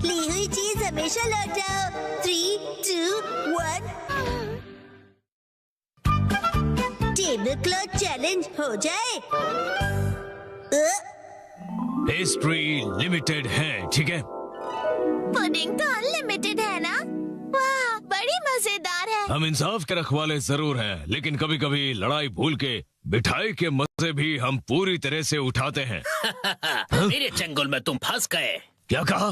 ली हुई चीज हमेशा लौटाओ। 3, 2, 1। टेबल क्लॉथ चैलेंज हो जाए। पेस्ट्री लिमिटेड है, ठीक है? पुडिंग तो अनलिमिटेड है ना? वाह, बड़ी मजेदार है। हम इंसाफ के रखवाले जरूर हैं, लेकिन कभी कभी लड़ाई भूल के मिठाई के मजे भी हम पूरी तरह से उठाते हैं। मेरे चंगुल में तुम फंस गए। क्या कहा?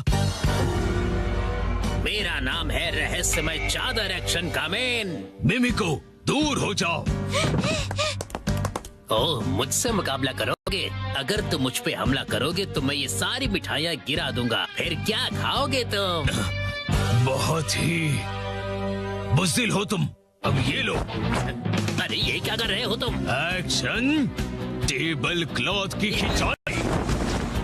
मेरा नाम है रहस्यमय चादर एक्शन कामेन। मिमिको, दूर हो जाओ। ओह, मुझसे मुकाबला करोगे? अगर तुम मुझ पे हमला करोगे तो मैं ये सारी मिठाइयाँ गिरा दूंगा। फिर क्या खाओगे तुम? बहुत ही बुज़दिल हो तुम। अब ये लो। अरे ये क्या कर रहे हो तुम? एक्शन टेबल क्लॉथ की खिंचाई।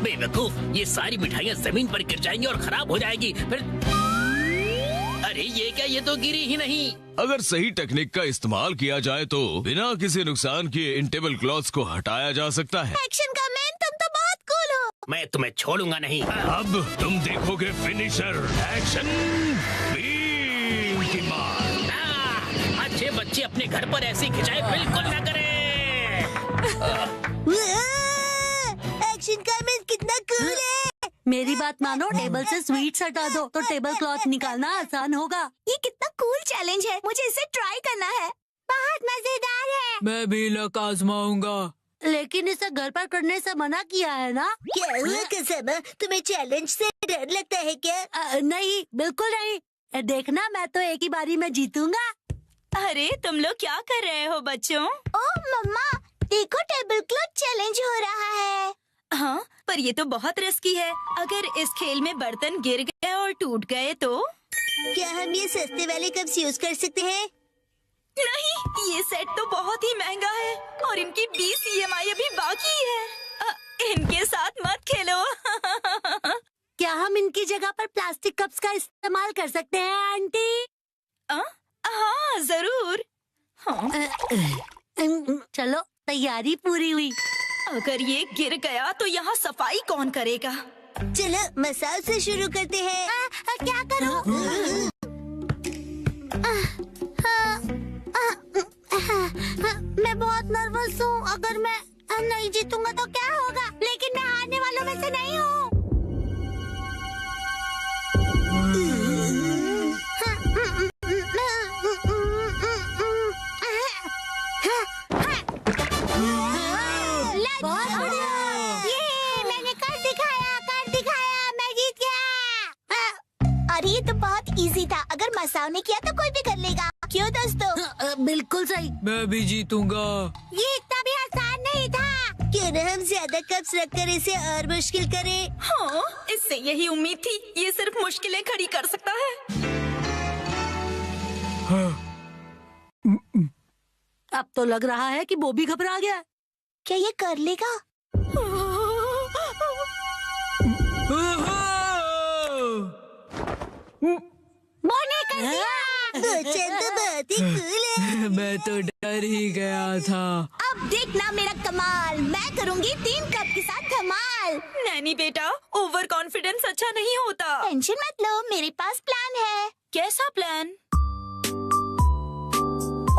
बेवकूफ, ये सारी मिठाइयाँ जमीन पर गिर जाएंगी और खराब हो जाएगी। फिर अरे ये क्या, ये तो गिरी ही नहीं। अगर सही टेक्निक का इस्तेमाल किया जाए तो बिना किसी नुकसान किए इन टेबल क्लॉथ्स को हटाया जा सकता है। एक्शन का मैन, तुम तो बहुत कूल हो। मैं तुम्हें छोड़ूंगा नहीं। अब तुम देखोगे फिनिशर। एक्शन बीम की मार। अच्छे बच्चे अपने घर पर ऐसी खिंचाई बिल्कुल न करें। एक्शन का मैन कितना कूल है। मेरी बात मानो, टेबल से स्वीट्स हटा दो तो टेबल क्लॉथ निकालना आसान होगा। ये कितना कूल चैलेंज है, मुझे इसे ट्राई करना है। बहुत मजेदार है। मैं भी लक आजमाऊंगा। लेकिन इसे घर पर करने से मना किया है ना? क्या हुआ कसम, तुम्हें चैलेंज से डर लगता है क्या? नहीं, बिल्कुल नहीं। देखना, मैं तो एक ही बारी में जीतूंगा। अरे तुम लोग क्या कर रहे हो बच्चों? ओह मम्मा, देखो टेबल क्लॉथ चैलेंज हो रहा है। हाँ, पर ये तो बहुत रिस्की है। अगर इस खेल में बर्तन गिर गए और टूट गए तो? क्या हम ये सस्ते वाले कप्स यूज कर सकते हैं? नहीं, ये सेट तो बहुत ही महंगा है और इनकी 20 EMI अभी बाकी है। इनके साथ मत खेलो। क्या हम इनकी जगह पर प्लास्टिक कप्स का इस्तेमाल कर सकते हैं आंटी? हाँ जरूर। हाँ। चलो, तैयारी पूरी हुई। अगर ये गिर गया तो यहाँ सफाई कौन करेगा? चलो मसाज से शुरू करते हैं। क्या करूं? मैं बहुत नर्वस हूँ। अगर मैं नहीं जीतूंगा तो क्या होगा? लेकिन मैं हारने वालों में से नहीं हूँ। बहुत बढ़िया। ये मैंने कर दिखाया, मैं जीत गया। अरे ये तो बहुत इजी था। अगर मसाओ ने किया तो कोई भी कर लेगा। क्यों दोस्तों? बिल्कुल सही। मैं भी जीतूंगा। ये इतना भी आसान नहीं था। क्यों न हम ज्यादा कप्स रखकर इसे और मुश्किल करें? हाँ, इससे यही उम्मीद थी। ये सिर्फ मुश्किलें खड़ी कर सकता है। अब तो लग रहा है कि वो भी घबरा गया। क्या ये कर लेगा? मैंने कर दिया। चंद तो बहुत ही कूल है। मैं तो डर ही गया था। अब देखना मेरा कमाल। मैं करूंगी 3 कप के साथ धमाल। नैनी बेटा, ओवर कॉन्फिडेंस अच्छा नहीं होता। टेंशन मत लो, मेरे पास प्लान है। कैसा प्लान?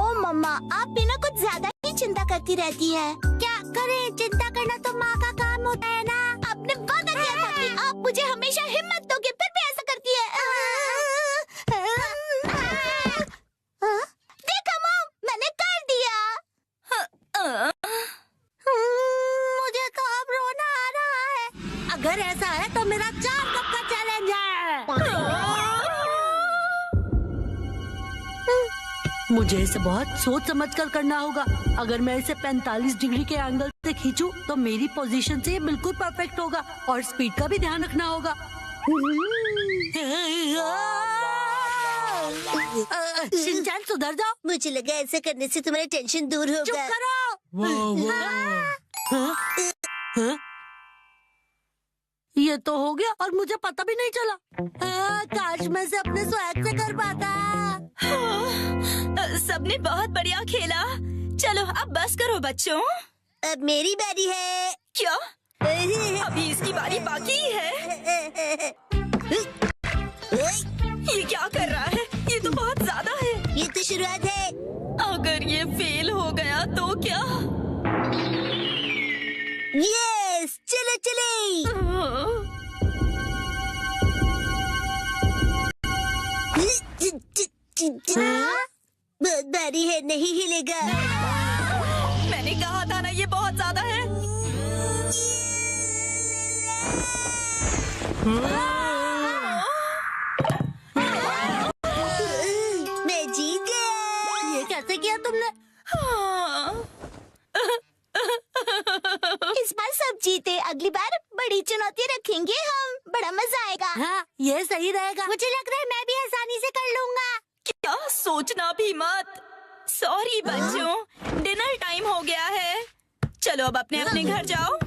ओ मम्मा, आप भी ना कुछ ज्यादा ही चिंता करती रहती है। क्या करें? चिंता करना तो माँ का काम होता है ना। आपने वादा किया था कि आप मुझे हमेशा हिम्मत दोगे, फिर भी ऐसा करती है। देखा मॉम, मैंने कर दिया। मुझे तो अब रोना आ रहा है। अगर ऐसा है तो मेरा 4 कप का चैलेंज है। मुझे इसे बहुत सोच समझ कर करना होगा। अगर मैं इसे 45 डिग्री के एंगल से खींचूं तो मेरी पोजीशन से ये बिल्कुल परफेक्ट होगा और स्पीड का भी ध्यान रखना होगा। शिनचैन, सुधर जाओ। मुझे लगा ऐसा करने से तुम्हारी टेंशन दूर चुप होगा। करो। वाह। हाँ? ये तो हो गया और मुझे पता भी नहीं चला। काश मैं से अपने स्वैग से कर पाता। सबने बहुत बढ़िया खेला। चलो अब बस करो बच्चों। अब मेरी बारी है। क्या? अभी इसकी बारी बाकी है। ये क्या कर रहा है? ये तो बहुत ज्यादा है। ये तो शुरुआत है। अगर ये फेल हो गया तो क्या? यस, चलो चले। बहुत भारी है, नहीं हिलेगा। मैंने कहा था ना, ये बहुत ज्यादा है। मैं जीत गया। ये कैसे किया तुमने? इस बार सब जीते, अगली बार बड़ी चुनौती रखेंगे हम, बड़ा मजा आएगा। हाँ, ये सही रहेगा। मुझे लग रहा है मैं भी आसानी से कर लूंगा। क्या सोचना भी मत। सॉरी बच्चों, डिनर टाइम हो गया है। चलो अब अपने अपने घर जाओ,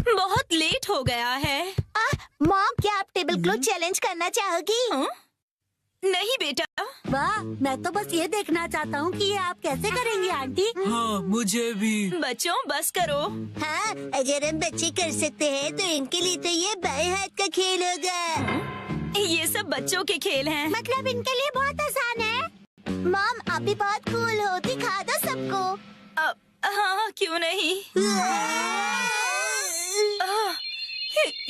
बहुत लेट हो गया है। मॉम, क्या आप टेबल क्लॉथ चैलेंज करना चाहोगी? नहीं बेटा। वाह, मैं तो बस ये देखना चाहता हूँ कि ये आप कैसे करेंगी आंटी। हाँ, मुझे भी। बच्चों बस करो। हाँ, अगर हम बच्चे कर सकते हैं तो इनके लिए तो ये बाएं हाथ का खेल होगा। ये सब बच्चों के खेल हैं। मतलब इनके लिए बहुत आसान है। मॉम, आप भी बहुत कूल हो, दिखा दो सबको। हाँ, क्यों नहीं।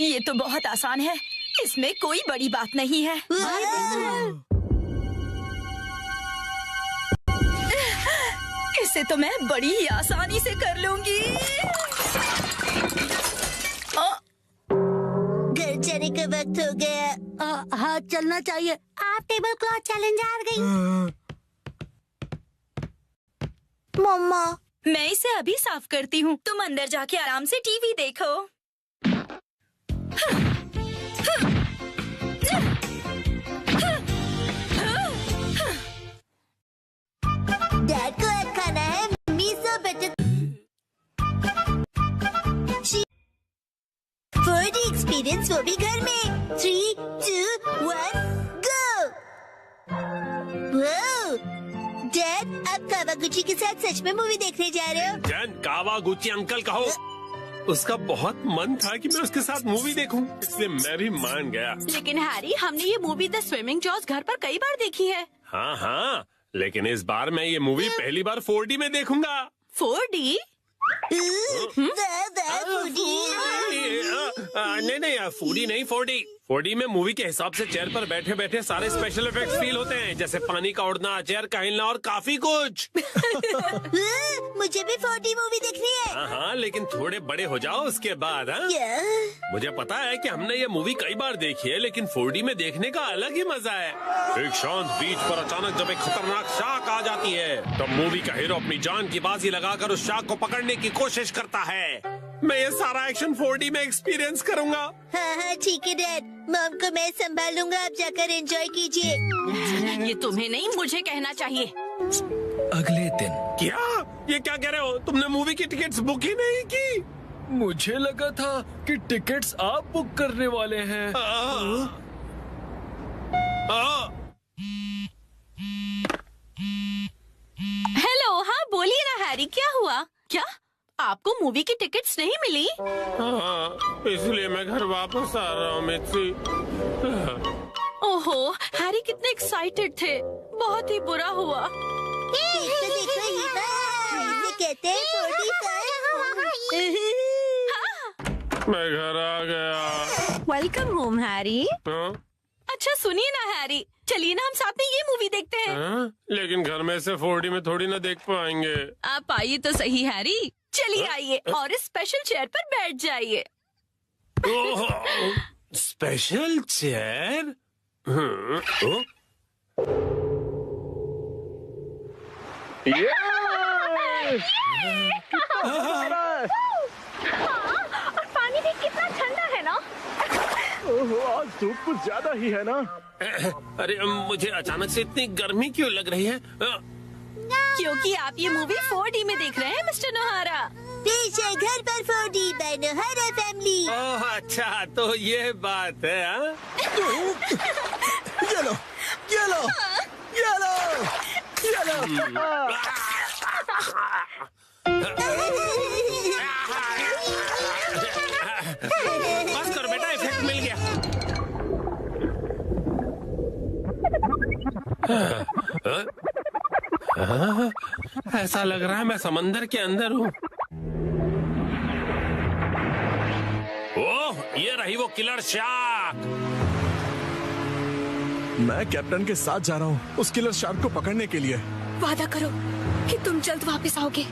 ये तो बहुत आसान है, इसमें कोई बड़ी बात नहीं है। इसे तो मैं बड़ी ही आसानी से कर लूंगी। घर जाने का वक्त हो गया। हाँ, चलना चाहिए। आप टेबल क्लॉथ चैलेंज हार गई। मम्मा, मैं इसे अभी साफ करती हूँ, तुम अंदर जाके आराम से टीवी देखो। डैड को अब खाना है मिसो बटर 4D एक्सपीरियंस, वो भी घर में। 3, 2, 1, गो। डैड, आप कावागुची के साथ सच में मूवी देखने जा रहे हो? जैन, कावागुची अंकल कहो। उसका बहुत मन था कि मैं उसके साथ मूवी देखूं, इसलिए मैं भी मान गया। लेकिन हैरी, हमने ये मूवी द स्विमिंग जॉस घर पर कई बार देखी है। हाँ हाँ, लेकिन इस बार मैं ये मूवी पहली बार 4D में देखूंगा। 4D? नहीं, फूडी नहीं, 4D। 4D में मूवी के हिसाब से चेयर पर बैठे बैठे सारे स्पेशल इफेक्ट्स फील होते हैं, जैसे पानी का उड़ना, चेयर का हिलना और काफी कुछ। मुझे भी 4D मूवी देखनी है। हाँ हाँ, लेकिन थोड़े बड़े हो जाओ उसके बाद। हाँ, मुझे पता है कि हमने ये मूवी कई बार देखी है, लेकिन 4D में देखने का अलग ही मजा है। एक शांत बीच पर अचानक जब एक खतरनाक शार्क आ जाती है, तब मूवी का हीरो अपनी जान की बाजी लगाकर उस शार्क को पकड़ने की कोशिश करता है। मैं ये सारा एक्शन 4D में एक्सपीरियंस करूंगा। हाँ हाँ, ठीक है डैड, मॉम को मैं संभाल लूंगा, आप जाकर एंजॉय कीजिए। ये तुम्हें नहीं, मुझे कहना चाहिए। अगले दिन क्या? ये क्या कह रहे हो? तुमने मूवी की टिकट्स बुक ही नहीं की? मुझे लगा था कि टिकट्स आप बुक करने वाले हैं। हेलो, हाँ बोलिए ना हैरी, क्या हुआ? क्या आपको मूवी की टिकट्स नहीं मिली? हाँ, इसलिए मैं घर वापस आ रहा हूँ मित्सी। ओहो, हैरी कितने एक्साइटेड थे, बहुत ही बुरा हुआ। देखो ये बात, इसे कहते हैं 45। मैं घर आ गया। Welcome home Harry. हाँ? अच्छा सुनिए ना हैरी, चलिए ना हम साथ में ये मूवी देखते हैं। हाँ? लेकिन घर में से 4D में थोड़ी ना देख पाएंगे। आप आइए तो सही हैरी, चलिए आइए और इस स्पेशल चेयर पर बैठ जाइए। Special chair? और पानी भी कितना ठंडा है ना। आज धूप कुछ ज्यादा ही है ना। अरे मुझे अचानक से इतनी गर्मी क्यों लग रही है? क्योंकि आप ये मूवी 4D में देख रहे हैं मिस्टर नोहारा। पीछे घर पर 4D बाय नोहारा फैमिली। ओह अच्छा, तो ये बात है। हाँ? ये लो, ये लो, ये लो, ये लो। बस करो बेटा, इफेक्ट मिल गया। ऐसा लग रहा है मैं समंदर के अंदर हूँ। ओह, ये रही वो किलर शार्क। मैं कैप्टन के साथ जा रहा हूँ उस किलर शार्क को पकड़ने के लिए। वादा करो कि तुम जल्द वापस आओगे।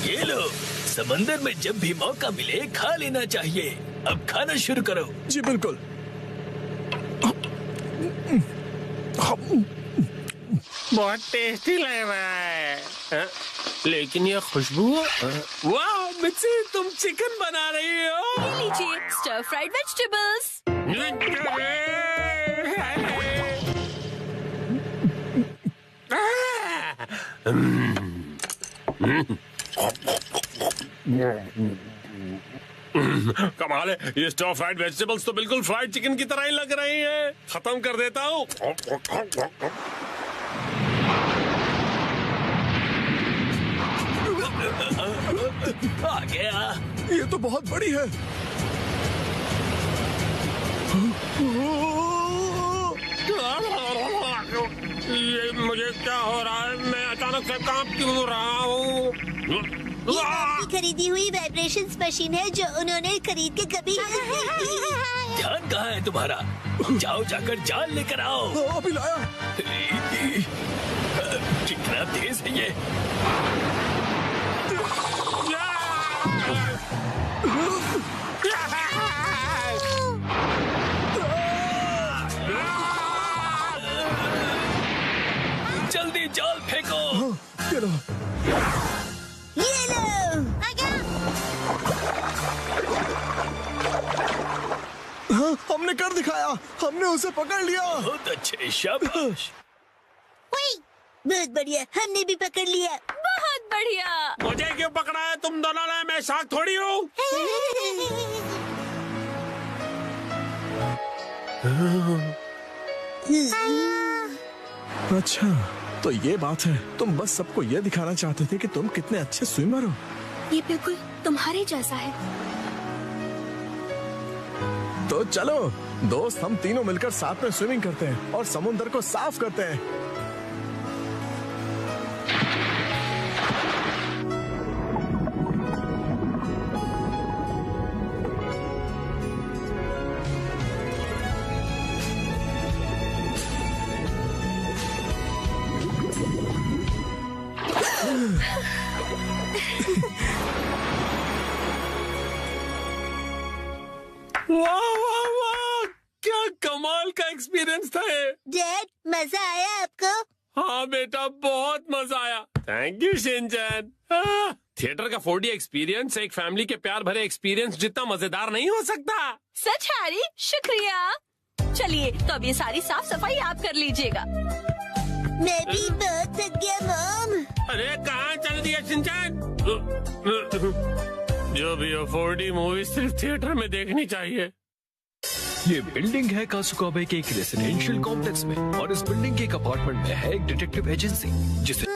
ये लो, समंदर में जब भी मौका मिले खा लेना चाहिए। अब खाना शुरू करो। जी बिल्कुल। बहुत टेस्टी लग रहा है। लेकिन ये खुशबू, वाह मिर्ची, तुम चिकन बना रही हो। ये लीजिए स्टर फ्राइड वेजिटेबल्स। कमाल है, ये स्टर फ्राइड वेजिटेबल्स तो बिल्कुल फ्राइड चिकन की तरह ही लग रही हैं। खत्म कर देता हूँ। आ गया। ये तो बहुत बड़ी है। ये मुझे क्या हो रहा है? मैं अचानक से कांप क्यों रहा हूँ? ये आपकी खरीदी हुई वाइब्रेशंस मशीन है जो उन्होंने खरीद के कभी ध्यान कहाँ है तुम्हारा? जाओ जाकर जाल लेकर आओ। अभी लाया। कितना तेज है ये। जल्दी जाल फेंको। ये लो। ये लो। हाँ, हमने कर दिखाया। हमने उसे पकड़ लिया। बहुत अच्छे, शाबाश। बहुत बढ़िया, हमने भी पकड़ लिया। बहुत बढ़िया। मुझे क्यों पकड़ा है तुम दोनों ने? मैं शार्क थोड़ी हूँ। अच्छा, तो ये बात है। तुम बस सबको ये दिखाना चाहते थे कि तुम कितने अच्छे स्विमर हो। ये बिल्कुल तुम्हारे जैसा है। तो चलो दोस्त, हम तीनों मिलकर साथ में स्विमिंग करते हैं और समुद्र को साफ करते हैं। वाह वाह वाह, क्या कमाल का एक्सपीरियंस था ये। डैड, मजा आया आपको? हाँ बेटा, बहुत मजा आया। Thank you Shinchan. थिएटर का 4D एक्सपीरियंस एक फैमिली के प्यार भरे एक्सपीरियंस जितना मजेदार नहीं हो सकता। सच हैरी, शुक्रिया। चलिए तो अब ये सारी साफ सफाई आप कर लीजिएगा। मैं भी बहुत थक गया मॉम। अरे कहाँ चल दिया शिनचैन? जो भी हो, 4D मूवी सिर्फ थिएटर में देखनी चाहिए। ये बिल्डिंग है कासुकाबे के एक रेसिडेंशियल कॉम्प्लेक्स में, और इस बिल्डिंग के एक अपार्टमेंट में है एक डिटेक्टिव एजेंसी जिसे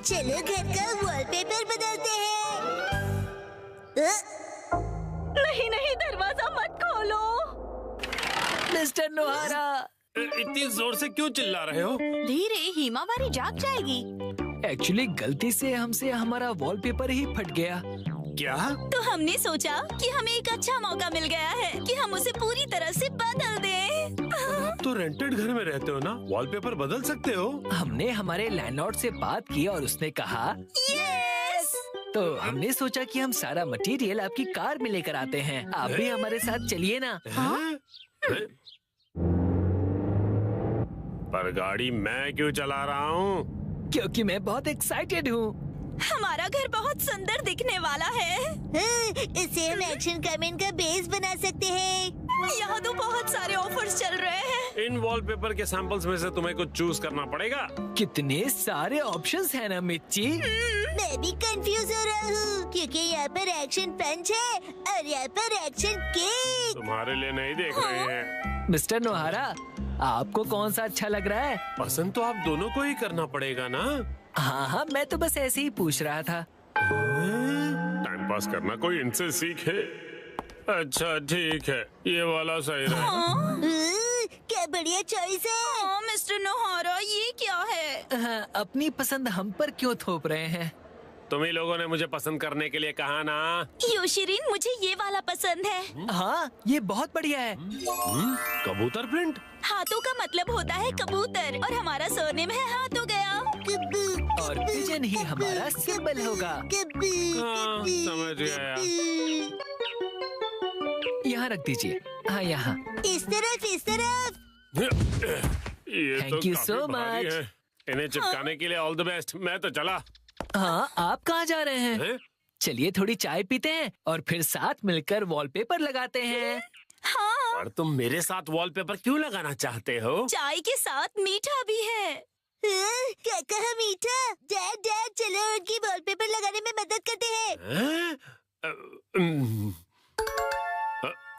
चलो घर का वॉलपेपर बदलते हैं। नहीं नहीं, दरवाजा मत खोलो। मिस्टर नोहारा। इतनी जोर से क्यों चिल्ला रहे हो? धीरे, हिमावारी जाग जाएगी। एक्चुअली गलती से हमसे हमारा वॉलपेपर ही फट गया। क्या? तो हमने सोचा कि हमें एक अच्छा मौका मिल गया है कि हम उसे पूरी तरह से बदल दें। तो रेंटेड घर में रहते हो ना, वॉलपेपर बदल सकते हो। हमने हमारे लैंडलॉर्ड से बात की और उसने कहा यस। तो हमने सोचा कि हम सारा मटेरियल आपकी कार में लेकर आते हैं। आप भी हमारे साथ चलिए ना। हैं? पर गाड़ी मैं क्यों चला रहा हूँ? क्योंकि मैं बहुत एक्साइटेड हूँ। हमारा घर बहुत सुंदर दिखने वाला है। इसे हम एक्शन कमेंट का बेस बना सकते हैं। यहाँ तो बहुत सारे ऑफर्स चल रहे हैं। इन वॉलपेपर के सैंपल्स में से तुम्हें कुछ चूज करना पड़ेगा। कितने सारे ऑप्शंस हैं ना मिर्ची। मैं भी कंफ्यूज हो रहा हूँ क्योंकि यहाँ पर एक्शन पंच है और यहाँ पर एक्शन केक। तुम्हारे लिए नहीं देख रहे हैं। मिस्टर नोहारा, आपको कौन सा अच्छा लग रहा है? पसंद तो आप दोनों को ही करना पड़ेगा ना। हाँ हाँ, मैं तो बस ऐसे ही पूछ रहा था। टाइम पास करना कोई इनसे सीखे। अच्छा ठीक है, ये वाला सही रहेगा। क्या बढ़िया चॉइस है। मिस्टर नोहारा, ये क्या है? हाँ, अपनी पसंद हम पर क्यों थोप रहे हैं? तुम ही लोगों ने मुझे पसंद करने के लिए कहा ना। योशिरीन, मुझे ये वाला पसंद है। हाँ, ये बहुत बढ़िया है। कबूतर प्रिंट। हाथों का मतलब होता है कबूतर और हमारा सरनेम है हाथ हो गया। और पिजन ही हमारा सिंबल होगा। हाँ, समझ गया। यहाँ रख दीजिए। हाँ, यहाँ। इस तरफ, इस तरफ। ये Thank तो you काफी so भारी much. है। इन्हें चिपकाने के लिए ऑल द बेस्ट। मैं तो चला। हाँ, आप कहाँ जा रहे हैं? हैं? चलिए थोड़ी चाय पीते हैं और फिर साथ मिलकर वॉलपेपर लगाते हैं। हाँ, और तुम मेरे साथ वॉलपेपर क्यों लगाना चाहते हो? चाय के साथ मीठा भी है। क्या कहा मीठा? डैड डैड, चलो उनकी वॉलपेपर लगाने में मदद करते हैं। हैं?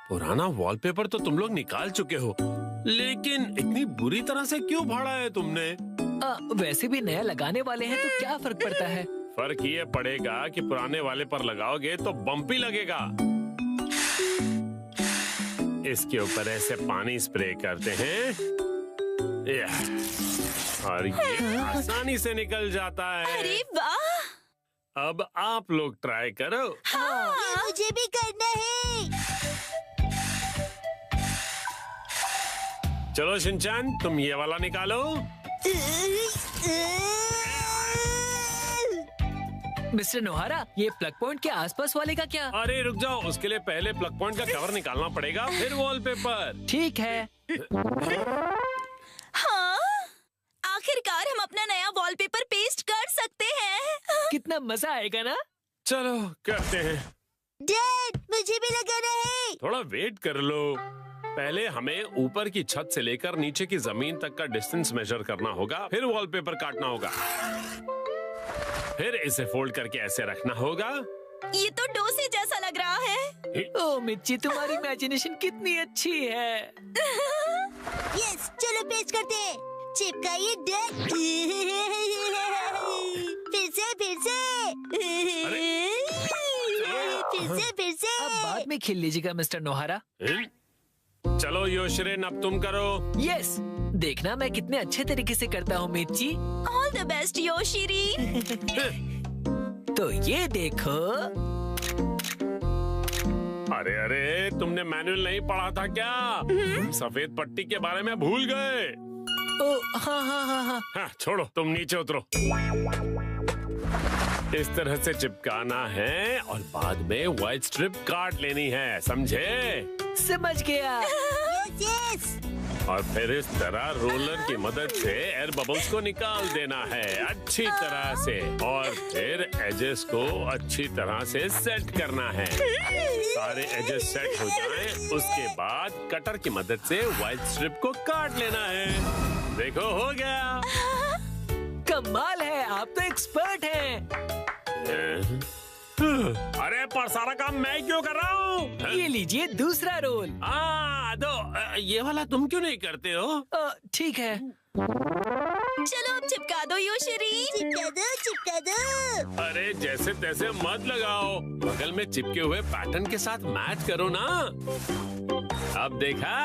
पुराना वॉलपेपर तो तुम लोग निकाल चुके हो, लेकिन इतनी बुरी तरह से क्यों फाड़ा है तुमने? वैसे भी नया लगाने वाले हैं तो क्या फर्क पड़ता है? फर्क ये पड़ेगा कि पुराने वाले पर लगाओगे तो बम्पी लगेगा। इसके ऊपर ऐसे पानी स्प्रे करते हैं और ये आसानी से निकल जाता है। अरे वाह! अब आप लोग ट्राई करो। ये मुझे भी करना है। चलो शिनचैन, तुम ये वाला निकालो। मिस्टर नोहारा, ये प्लग पॉइंट के आसपास वाले का क्या? अरे रुक जाओ, उसके लिए पहले प्लग पॉइंट का कवर निकालना पड़ेगा, फिर वॉलपेपर। ठीक है। हाँ, आखिरकार हम अपना नया वॉलपेपर पेस्ट कर सकते हैं। कितना मजा आएगा ना? चलो करते हैं। डैड, मुझे भी लगाना है। थोड़ा वेट कर लो। पहले हमें ऊपर की छत से लेकर नीचे की जमीन तक का डिस्टेंस मेजर करना होगा, फिर वॉलपेपर काटना होगा, फिर इसे फोल्ड करके ऐसे रखना होगा। ये तो डोसे जैसा लग रहा है। ओ मिर्ची, तुम्हारी इमेजिनेशन कितनी अच्छी है। यस, चलो पेस्ट करते हैं। चिपकाइए डैड। फिर से, फिर से। फिर से। अब बाद में खेल लीजिएगा मिस्टर नोहारा। चलो योशिरिन, अब तुम करो। यस, देखना मैं कितने अच्छे तरीके से करता हूँ मिर्ची। ऑल द बेस्ट योशिरीन। तो ये देखो। अरे अरे, तुमने मैनुअल नहीं पढ़ा था क्या? तुम सफेद पट्टी के बारे में भूल गए। ओ हाँ हाँ हाँ हाँ। हाँ, छोड़ो, तुम नीचे उतरो। इस तरह से चिपकाना है और बाद में व्हाइट स्ट्रिप काट लेनी है, समझे? समझ गया। यस। और फिर इस तरह रोलर की मदद से एयर बबल्स को निकाल देना है अच्छी तरह से, और फिर एजेस को अच्छी तरह से सेट करना है। सारे एजेस सेट हो जाएं, उसके बाद कटर की मदद से व्हाइट स्ट्रिप को काट लेना है। देखो, हो गया। कमाल है, आप तो एक्सपर्ट हैं। अरे पर सारा काम मैं क्यों कर रहा हूँ? ये लीजिए दूसरा रोल। दो, ये वाला तुम क्यों नहीं करते हो? ठीक है। चलो अब चिपका दो योशिरीन। चिपका दो, चिपका दो। अरे जैसे तैसे मत लगाओ, बगल में चिपके हुए पैटर्न के साथ मैच करो ना। अब देखा,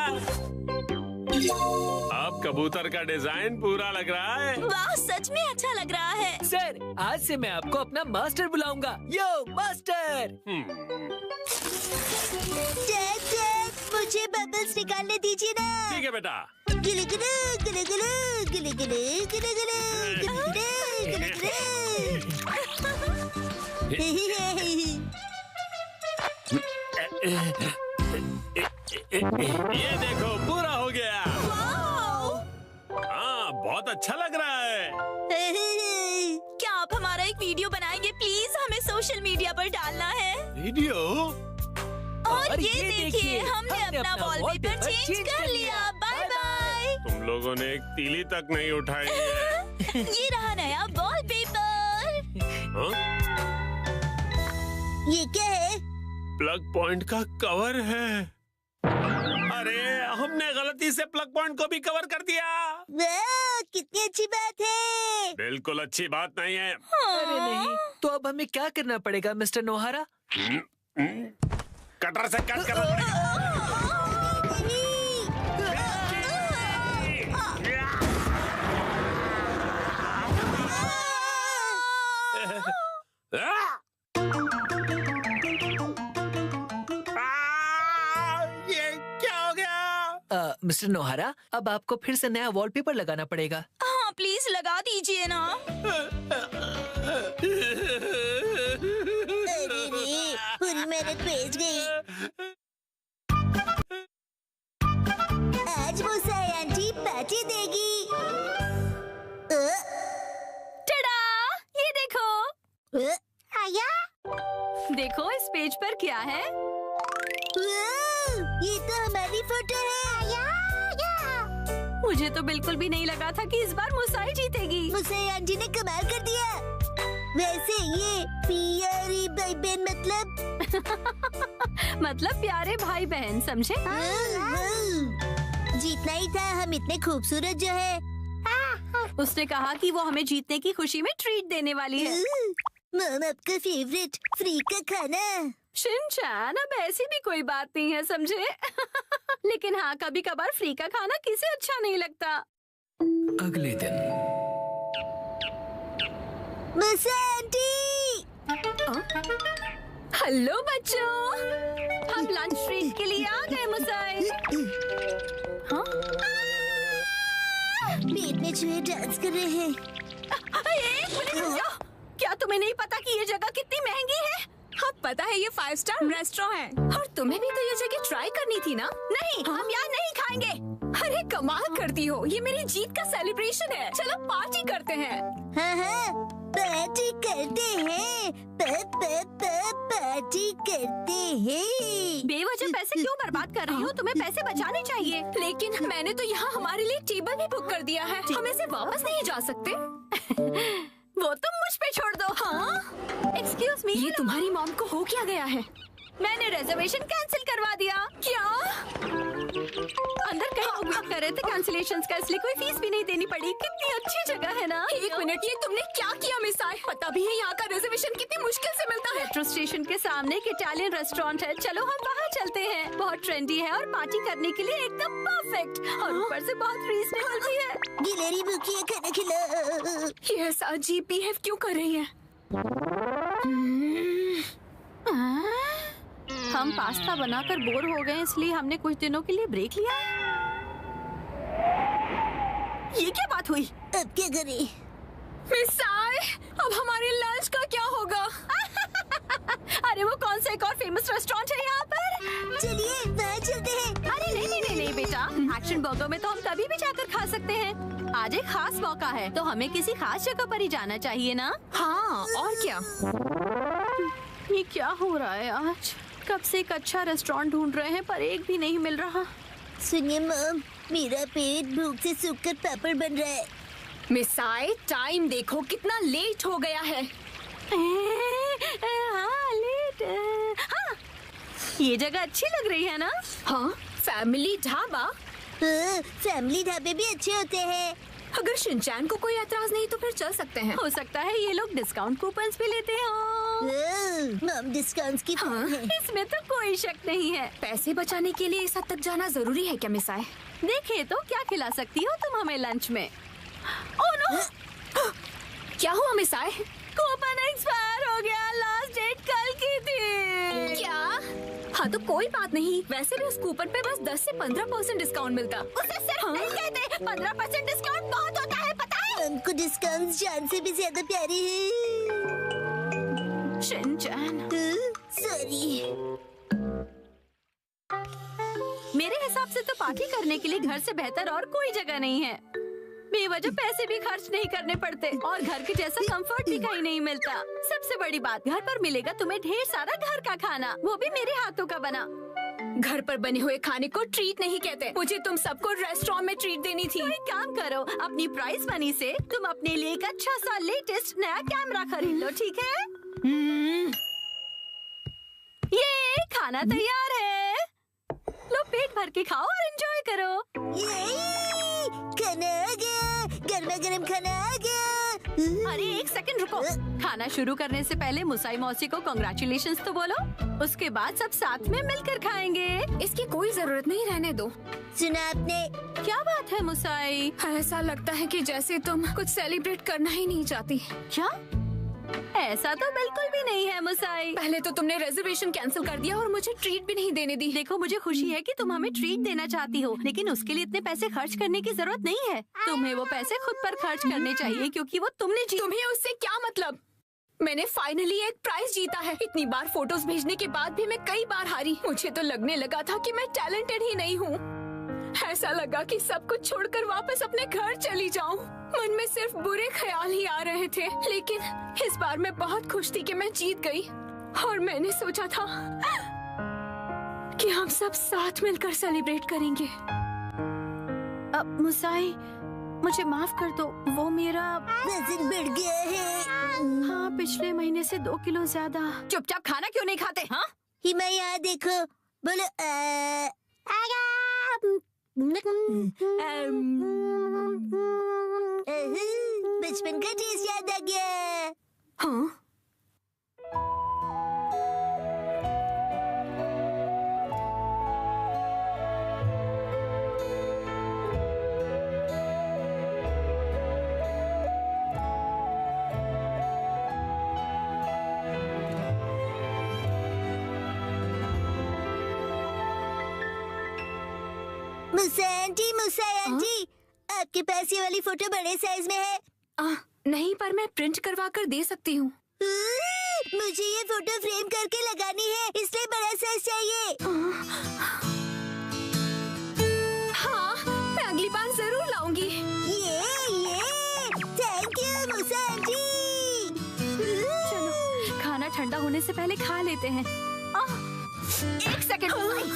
अब कबूतर का डिजाइन पूरा लग रहा है। वाह, सच में अच्छा लग रहा है। सर, आज से मैं आपको अपना मास्टर बुलाऊंगा। यो मास्टर। डैड डैड, मुझे बबल्स निकालने दीजिए ना। ठीक है बेटा। गिले गिले गिले गिले गिले गिले गिले गिले गिले ये देखो, पूरा हो गया। हाँ, बहुत अच्छा लग रहा है। क्या आप हमारा एक वीडियो बनाएंगे प्लीज? हमें सोशल मीडिया पर डालना है। वीडियो? और ये देखिए, हमने अपना वॉलपेपर चेंज कर लिया। Bye bye. तुम लोगों ने एक तीली तक नहीं उठाई है। ये रहा नया वॉलपेपर। हाँ? ये क्या है? प्लग पॉइंट का कवर है। अरे हमने गलती से प्लग पॉइंट को भी कवर कर दिया। वाह, कितनी अच्छी बात है। बिल्कुल अच्छी बात नहीं है। अरे नहीं, तो अब हमें क्या करना पड़ेगा मिस्टर नोहारा? कटर से कट करना पड़ेगा। ये क्या हो गया? मिस्टर नोहारा, अब आपको फिर से नया वॉलपेपर लगाना पड़ेगा। हाँ प्लीज लगा दीजिए ना। अरे रे, पूरी मेहनत वेस्ट गई। आज मुसाई आंटी पार्टी देगी। टडा, ये देखो। आया? देखो इस पेज पर क्या है। ये तो हमारी फोटो है। मुझे तो बिल्कुल भी नहीं लगा था कि इस बार मुसाई जीतेगी। मुसाई आंटी ने कमाल कर दिया। वैसे ये प्यारी भाई बहन मतलब प्यारे भाई बहन, समझे? जीतना ही था, हम इतने खूबसूरत जो है। उसने कहा कि वो हमें जीतने की खुशी में ट्रीट देने वाली है। मम, आपका फेवरेट फ्री का खाना। शिनचैन, अब ऐसी भी कोई बात नहीं है, समझे? लेकिन हाँ, कभी कभार फ्री का खाना किसे अच्छा नहीं लगता। अगले दिन मुसाई आंटी। हेलो बच्चों, हम लंच ट्रीट के लिए आ गए मुसाई। हाँ? पेट में चूहे डांस कर रहे हैं। एक मिनट रुक जाओ। क्या तुम्हें नहीं पता कि ये जगह कितनी महंगी है? हाँ पता है, ये 5 स्टार रेस्टोरेंट है और तुम्हें भी तो ये जगह ट्राई करनी थी ना? नहीं, हम यहाँ नहीं खाएंगे। अरे कमाल करती हो, ये मेरी जीत का सेलिब्रेशन है। चलो पार्टी करते हैं। हाँ, पार्टी करते हैं। पार्टी करते हैं। बेवजह पैसे क्यों बर्बाद कर रही हो? तुम्हें पैसे बचाने चाहिए। लेकिन मैंने तो यहाँ हमारे लिए टेबल भी बुक कर दिया है। हम इसे वापस नहीं जा सकते। वो तुम मुझ पे छोड़ दो। हाँ? एक्सक्यूज मी, ये तुम्हारी मॉम को हो क्या गया है? मैंने रिजर्वेशन कैंसिल करवा दिया। क्या? अंदर कहीं उपयोग कर रहे थे कैंसिलेशंस का, इसलिए कोई फीस भी नहीं देनी पड़ी। कितनी अच्छी जगह है ना? एक मिनट, ये तुमने क्या किया मिसाई? पता भी है यहाँ का रिजर्वेशन कितनी मुश्किल से मिलता है। मेट्रो स्टेशन के सामने एक इटालियन रेस्टोरेंट है। चलो हम वहाँ चलते हैं। बहुत ट्रेंडी है और पार्टी करने के लिए एकदम परफेक्ट, और ऊपर से बहुत रीजनेबल भी है। गिलहरी भूखी है, खाना खिला। ये ऐसा अजीब बिहेव क्यों कर रही है? हम पास्ता बनाकर बोर हो गए, इसलिए हमने कुछ दिनों के लिए ब्रेक लिया है। ये क्या बात हुई? अब क्या करें? मिसाई, अब हमारे लंच का क्या होगा? अरे वो कौन सा एक और फेमस रेस्टोरेंट है यहाँ पर? चलिए वहाँ चलते हैं। अरे नहीं बेटा, एक्शन बर्गर में तो हम कभी भी जाकर खा सकते हैं। आज एक खास मौका है, तो हमें किसी खास जगह पर ही जाना चाहिए ना? हाँ, और क्या? ये क्या हो रहा है आज? कब से एक अच्छा रेस्टोरेंट ढूंढ रहे हैं, पर एक भी नहीं मिल रहा। सुनिए मम, मेरा पेट भूख से सूखकर पापड़ बन रहा है। मिसाई, टाइम देखो कितना लेट हो गया है। हाँ, लेट। हाँ, ये जगह अच्छी लग रही है ना? हाँ, फैमिली ढाबा। फैमिली ढाबे भी अच्छे होते हैं। अगर शिनचैन को कोई एतराज नहीं तो फिर चल सकते हैं। हो सकता है ये लोग डिस्काउंट कूपन्स भी लेते हो। मम डिस्काउंट्स की हाँ, इसमें तो कोई शक नहीं है। पैसे बचाने के लिए इस हद तक जाना जरूरी है क्या मिसाई? देखे तो क्या खिला सकती हो तुम हमें लंच में? Oh no! क्या हुआ मिसाई? कूपन एक्सपायर हो गया, लास्ट डेट कल की थी। क्या? हाँ तो कोई बात नहीं, वैसे भी उस कूपन पे बस 10 से 15% डिस्काउंट मिलता। उसे सिर्फ नहीं कहते, 15% डिस्काउंट बहुत होता है, पता है? हमको डिस्काउंट जान से भी ज्यादा प्यारे हैं। Shinchan, sorry. मेरे हिसाब से तो पार्टी करने के लिए घर से बेहतर और कोई जगह नहीं है। बेवजह पैसे भी खर्च नहीं करने पड़ते और घर के जैसा कंफर्ट भी कहीं नहीं मिलता। सबसे बड़ी बात, घर पर मिलेगा तुम्हें ढेर सारा घर का खाना, वो भी मेरे हाथों का बना। घर पर बने हुए खाने को ट्रीट नहीं कहते। मुझे तुम सबको रेस्टोरेंट में ट्रीट देनी थी। तो एक काम करो, अपनी प्राइस मनी से तुम अपने लिए एक अच्छा सा लेटेस्ट नया कैमरा खरीद लो, ठीक है? ये खाना तैयार है। लो पेट भर के खाओ और एंजॉय करो। खाना आ गया, गर्मा गर्म खाना आ गया। अरे एक सेकंड रुको। खाना शुरू करने से पहले मुसाई मौसी को कांग्रेचुलेशंस तो बोलो, उसके बाद सब साथ में मिलकर खाएंगे। इसकी कोई जरूरत नहीं, रहने दो। सुना आपने? क्या बात है मुसाई? ऐसा लगता है कि जैसे तुम कुछ सेलिब्रेट करना ही नहीं चाहती। क्या? ऐसा तो बिल्कुल भी नहीं है मुसाई। पहले तो तुमने रिजर्वेशन कैंसिल कर दिया और मुझे ट्रीट भी नहीं देने दी। देखो मुझे खुशी है कि तुम हमें ट्रीट देना चाहती हो, लेकिन उसके लिए इतने पैसे खर्च करने की जरूरत नहीं है। तुम्हें वो पैसे खुद पर खर्च करने चाहिए क्योंकि वो तुमने तुम्हें उससे क्या मतलब? मैंने फाइनली एक प्राइज जीता है। इतनी बार फोटोज भेजने के बाद भी मैं कई बार हारी। मुझे तो लगने लगा था कि मैं टैलेंटेड ही नहीं हूँ। ऐसा लगा कि सब कुछ छोड़कर वापस अपने घर चली जाऊं। मन में सिर्फ बुरे ख्याल ही आ रहे थे, लेकिन इस बार मैं बहुत खुश थी कि मैं जीत गई। और मैंने सोचा था कि हम सब साथ मिलकर सेलिब्रेट करेंगे। अब मुसाई मुझे माफ कर दो, वो मेरा वजन बढ़ गया है। हाँ, पिछले महीने से 2 किलो ज्यादा। चुपचाप खाना क्यों नहीं खाते? हाँ, हिमा यहाँ देखो, बोलो बचपन का टेस्ट याद आ गया। हाँ? मुसा आंटी, आपके पास ये वाली फोटो बड़े साइज में है? नहीं, पर मैं प्रिंट करवा कर दे सकती हूँ। मुझे ये फोटो फ्रेम करके लगानी है, इसलिए बड़ा साइज चाहिए। हाँ, मैं अगली बार जरूर लाऊंगी। ये थैंक यू मुसा आंटी। चलो खाना ठंडा होने से पहले खा लेते हैं। एक सेकंड,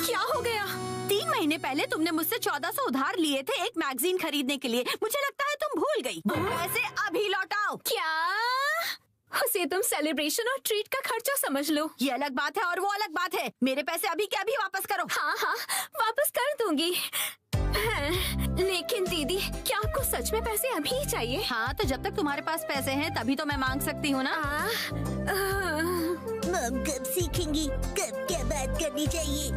क्या हो गया? 3 महीने पहले तुमने मुझसे 1400 उधार लिए थे एक मैगजीन खरीदने के लिए। मुझे लगता है तुम भूल गई। पैसे अभी लौटाओ। क्या? उसे तुम सेलिब्रेशन और ट्रीट का खर्चा समझ लो। ये अलग बात है और वो अलग बात है। मेरे पैसे अभी के अभी वापस करो। हाँ, वापस कर दूंगी। लेकिन दीदी, क्या आपको सच में पैसे अभी ही चाहिए? हाँ, तो जब तक तुम्हारे पास पैसे हैं तभी तो मैं मांग सकती हूँ ना। मम कब सीखेंगी कब क्या बात करनी चाहिए?